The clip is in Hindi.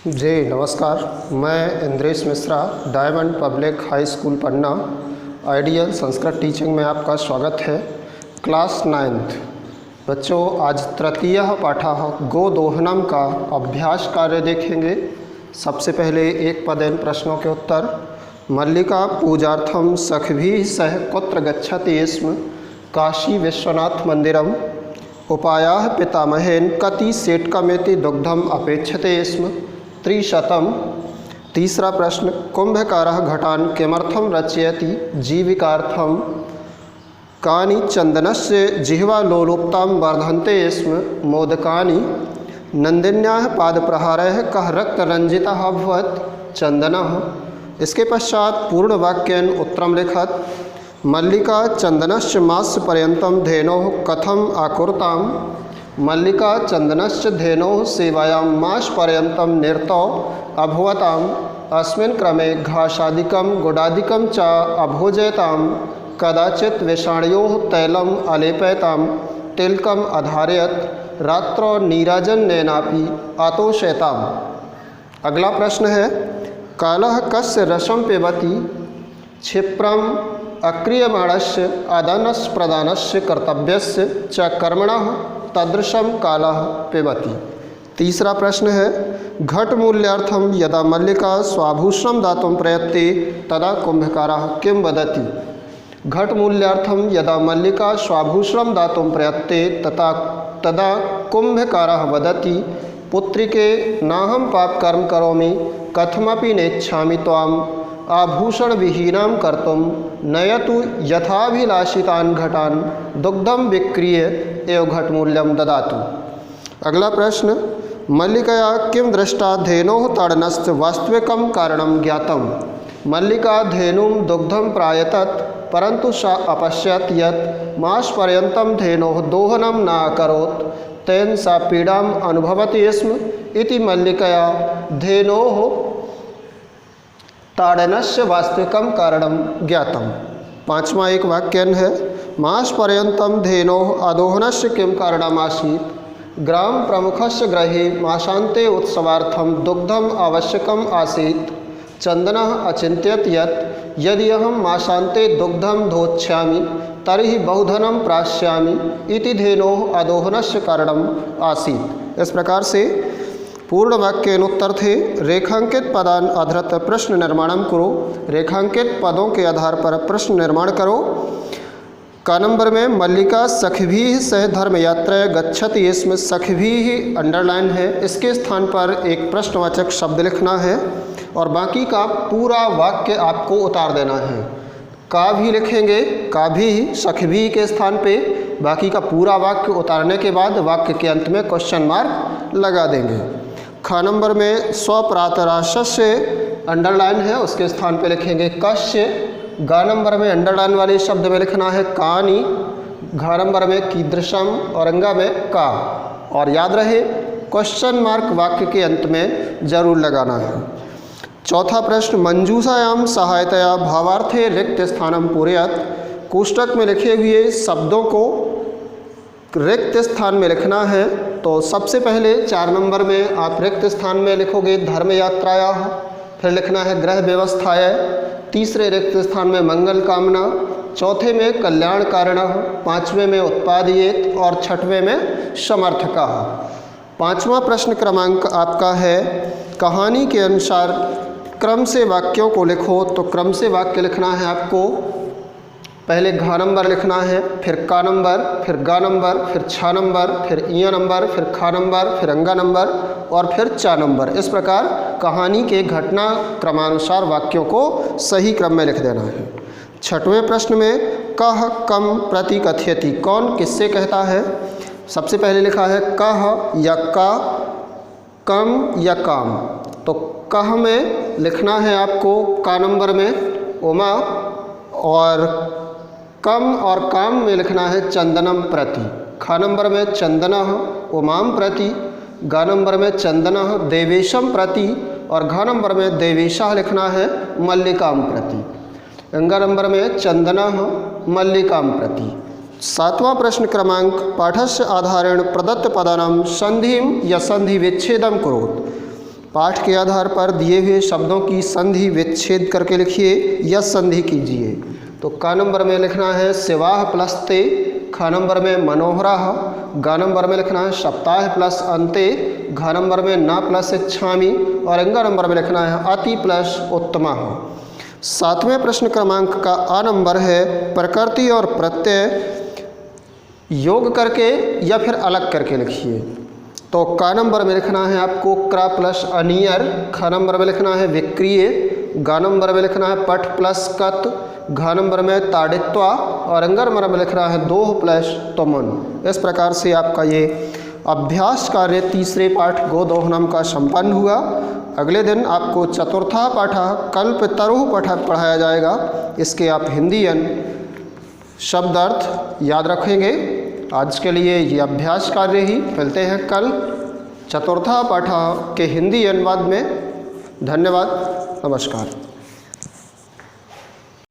जी नमस्कार, मैं Indresh Mishra, diamond public high school Panna ideal Sanskrit teaching में आपका स्वागत है। क्लास 9th बच्चों, आज तृतीय पाठः गोदोहनम का अभ्यास कार्य देखेंगे। सबसे पहले एक पदेन प्रश्नों के उत्तर। मल्लिका पूजार्थम सखभिः सह कुत्र गच्छति स्म? काशी विश्वनाथ मंदिरम। उपायाः पितामहेन कति सेटकमेति दुग्धम अपेक्षते स्म? 300। तीसरा प्रश्न, कुंभकारः घटान् किमर्थं रचयति जीविकार्थं? कानि चन्दनस्य जिह्वालोलुपतां वर्धन्ते स्म? मोदकानि। नन्दिन्याः पादप्रहारः कः रक्तरञ्जितः अभवत्? चन्दनः। इसके पश्चात पूर्ण वाक्येन उत्तरं लिखत। मल्लिका चन्दनस्य मासपर्यन्तं धेनोः कथम् आकुर्ताम्? मल्लिका चन्दनस्य धेनोः सेवायां मासपर्यन्तं निरतौ अभवताम्। अस्मिन् क्रमे घासादिकं गुडादिकं च अभोजयतां। कदाचित् विषाणयोः तैलम् अलेपयतां। तिलकम् अधारयत्। रात्रौ नीराजनेनापि अतोषयताम्। अगला प्रश्न है, कालः कस्य रसं पिबति? क्षिप्रम् अक्रियमाणस्य आदानस्य प्रदानस्य कर्तव्यस्य च कर्मणः तदृशं कालः पिबति। तीसरा प्रश्न है, घट मूल्यार्थम यदा मल्लिका स्वाभूषणं दातुं प्रयत्ते तदा कुंभकारः किं वदति? घट मूल्यार्थम यदा मल्लिका स्वाभूषणं दातुं प्रयत्ते तदा कुंभकारः वदति, पुत्रिके नाहं पापकर्म करोमि, कथमपि नेच्छामि त्वाम् आभूषणविहीनां कर्तुं। नयतु यथाभिलाषितान् घटान् दुग्धं विक्रीय एव घटमूल्यं ददातु। अगला प्रश्न, मल्लिकया किं दृष्टा धेनोः ताडनस्य वास्तविकं कारणं ज्ञातम्? मल्लिका धेनुं दुग्धं प्रायतत, परन्तु सा अपश्यत यत् मासपर्यन्तं धेनोः दोहनं न अकरोत्, तेन सा पीडाम् अनुभवति स्म इति मल्लिकया धेनोः ताडनस्य वास्तविकं कारणं ज्ञातम्। पांचवा एक वाक्यन है, मासपर्यन्तं धेनोः अदोहनस्य किं कारणमासीत्? ग्राम प्रमुखस्य गृहे मासान्ते उत्सवार्थं दुग्धम् आवश्यकम् आसीत्। चन्दनः अचिन्तयत् यत् यदि अहं मासान्ते दुग्धं धोक्ष्यामि तर्हि बहुधनं प्राप्स्यामि इति धेनोः अदोहनस्य कारणम् आसीत्। इस प्रकार से पूर्ण वाक्येन उत्तर थे। रेखांकित पदान आधारित प्रश्न निर्माणम करो। रेखांकित पदों के आधार पर प्रश्न निर्माण करो। का नंबर में, मल्लिका सखभिः सह धर्म यात्रा गच्छति, इसमें सखभिः अंडरलाइन है, इसके स्थान पर एक प्रश्नवाचक शब्द लिखना है और बाकी का पूरा वाक्य आपको उतार देना है। का भी लिखेंगे, का भी सखभिः के स्थान पे, बाकी का पूरा वाक्य उतारने के बाद वाक्य के अंत में क्वेश्चन मार्क लगा देंगे। खा नंबर में स्वप्रातराशस्य अंडरलाइन है, उसके स्थान पे लिखेंगे कस्य। गा नंबर में अंडरलाइन वाले शब्द में लिखना है कानि। घा नंबर में कीदृशम और अंगा में का। और याद रहे, क्वेश्चन मार्क वाक्य के अंत में जरूर लगाना है। चौथा प्रश्न, मंजूषायाम सहायतया भावार्थे रिक्त स्थानम पूरयत। कोष्टक में लिखे हुए शब्दों को रिक्त स्थान में लिखना है। तो सबसे पहले 4 नंबर में आप रिक्त स्थान में लिखोगे धर्म यात्राया, फिर लिखना है गृह व्यवस्थाय। तीसरे रिक्त स्थान में मंगल कामना, चौथे में कल्याण कारणः, पांचवें में उत्पादयेत और छठवें में समर्थकः। पांचवा प्रश्न क्रमांक आपका है, कहानी के अनुसार क्रम से वाक्यों को लिखो। तो क्रम से वाक्य लिखना है आपको। पहले घा नंबर लिखना है, फिर का नंबर, फिर गा नंबर, फिर छा नंबर, फिर इया नंबर, फिर खा नंबर, फिर अंगा नंबर और फिर चा नंबर। इस प्रकार कहानी के घटना क्रमानुसार वाक्यों को सही क्रम में लिख देना है। छठवें प्रश्न में, कह कम प्रति कथयति, कौन किससे कहता है? सबसे पहले लिखा है कह या का, कम या काम। तो कह में लिखना है आपको का नंबर में उमा, और कम और काम में लिखना है चंदनम प्रति। खा नंबर में चंदनः उमाम प्रति, गा नंबर में चंदनः देवेशम प्रति और घा नंबर में देवेशः लिखना है मल्लिकाम प्रति। अंगा नंबर में चंदनः मल्लिकाम प्रति। सातवां प्रश्न क्रमांक, पाठस्य आधारेण प्रदत्त पदानां संधिं या संधि विच्छेदम करोत्। पाठ के आधार पर दिए हुए शब्दों की संधि विच्छेद करके लिखिए या संधि कीजिए। तो क नंबर में लिखना है सिवाह प्लस ते, ख नंबर में मनोहराः, ग नंबर में लिखना है सप्ताह प्लस अन्ते, घ नंबर में न प्लस इच्छामि और इंग नंबर में लिखना है अति प्लस उत्तमः। 7वें प्रश्न क्रमांक का अ नंबर है प्रकृति और प्रत्यय योग करके या फिर अलग करके लिखिए। तो क नंबर में लिखना है आपको क्र प्लस अनियर, ख नंबर में लिखना है विक्रिय, ग नंबर में लिखना है पठ प्लस कत, घ नंबर में ताड़ित्वा और अंग नंबर में लिखना है दोह प्लस तुमन। इस प्रकार से आपका ये अभ्यास कार्य तीसरे पाठ गोदोहनम का संपन्न हुआ। अगले दिन आपको चतुर्था पाठः कल्पतरुः पाठ पढ़ाया जाएगा। इसके आप हिंदी शब्दार्थ याद रखेंगे। आज के लिए ये अभ्यास कार्य ही, मिलते हैं कल चतुर्था पाठ के हिंदी अनुवाद में। धन्यवाद, नमस्कार।